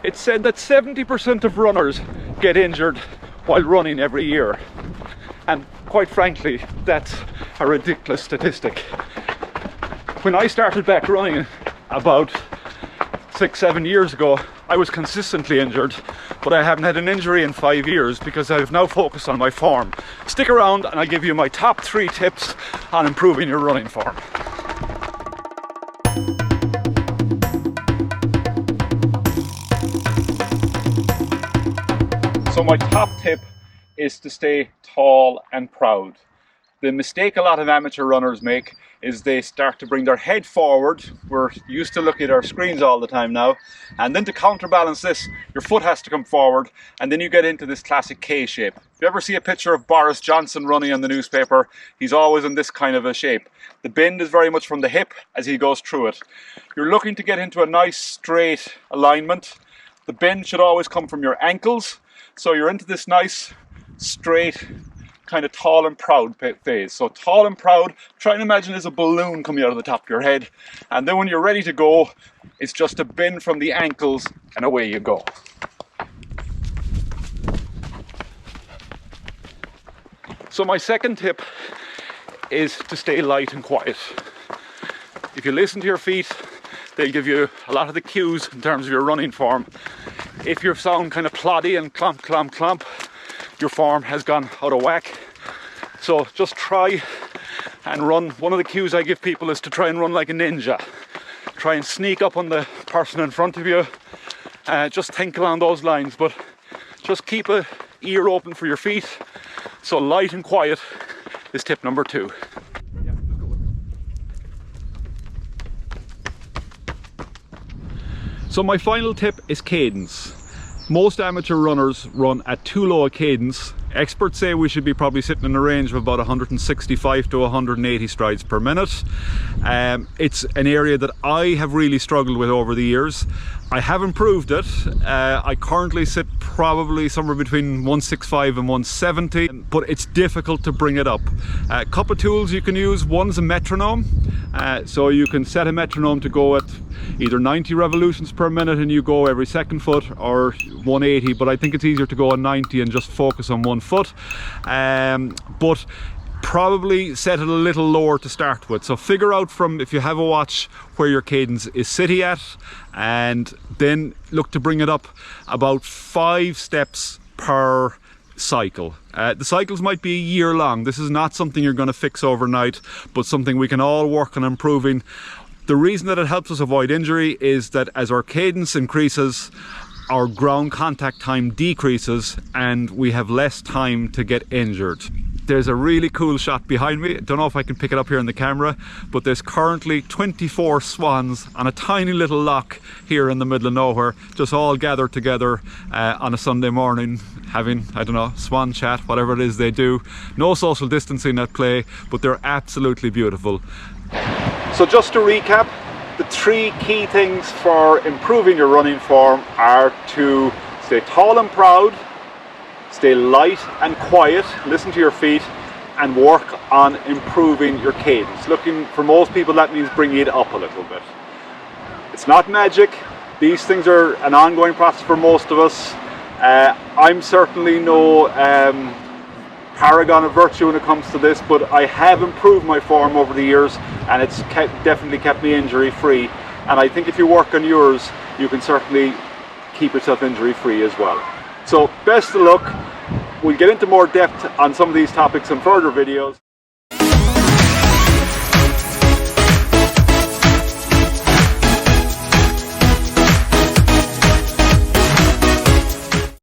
It's said that 70% of runners get injured while running every year. And quite frankly, that's a ridiculous statistic. When I started back running about 6-7 years ago, I was consistently injured, but I haven't had an injury in 5 years because I've now focused on my form. Stick around and I'll give you my top 3 tips on improving your running form. So my top tip is to stay tall and proud. The mistake a lot of amateur runners make is they start to bring their head forward. We're used to looking at our screens all the time now, and then to counterbalance this, your foot has to come forward, and then you get into this classic K shape. If you ever see a picture of Boris Johnson running on the newspaper, he's always in this kind of a shape. The bend is very much from the hip as he goes through it. You're looking to get into a nice straight alignment. The bend should always come from your ankles, so you're into this nice straight kind of tall and proud phase. So tall and proud, try and imagine there's a balloon coming out of the top of your head, and then when you're ready to go, it's just a bend from the ankles and away you go. So my second tip is to stay light and quiet. If you listen to your feet, they'll give you a lot of the cues in terms of your running form. If you sound kind of ploddy and clomp, clomp, clomp, your form has gone out of whack. So just try and run. One of the cues I give people is to try and run like a ninja. Try and sneak up on the person in front of you. Just think along those lines, but just keep an ear open for your feet. So light and quiet is tip number 2. So my final tip is cadence. Most amateur runners run at too low a cadence. Experts say we should be probably sitting in a range of about 165 to 180 strides per minute. It's an area that I have really struggled with over the years. I have improved it. I currently sit probably somewhere between 165 and 170, but it's difficult to bring it up. A couple of tools you can use. One's a metronome. So you can set a metronome to go at either 90 revolutions per minute and you go every second foot, or 180, but I think it's easier to go on 90 and just focus on one foot. But probably set it a little lower to start with. So figure out from, if you have a watch, where your cadence is sitting at, and then look to bring it up about 5 steps per cycle. The cycles might be a year long. This is not something you're going to fix overnight, but something we can all work on improving. The reason that it helps us avoid injury is that as our cadence increases, our ground contact time decreases and we have less time to get injured. There's a really cool shot behind me. I don't know if I can pick it up here in the camera, but there's currently 24 swans on a tiny little loch here in the middle of nowhere, just all gathered together on a Sunday morning, having, I don't know, swan chat, whatever it is they do. No social distancing at play, but they're absolutely beautiful. So just to recap, the 3 key things for improving your running form are to stay tall and proud, stay light and quiet, listen to your feet, and work on improving your cadence. For most people, that means bringing it up a little bit. It's not magic. These things are an ongoing process for most of us. I'm certainly no paragon of virtue when it comes to this, but I have improved my form over the years, and it's definitely kept me injury free. And I think if you work on yours, you can certainly keep yourself injury free as well. So best of luck. We'll get into more depth on some of these topics in further videos.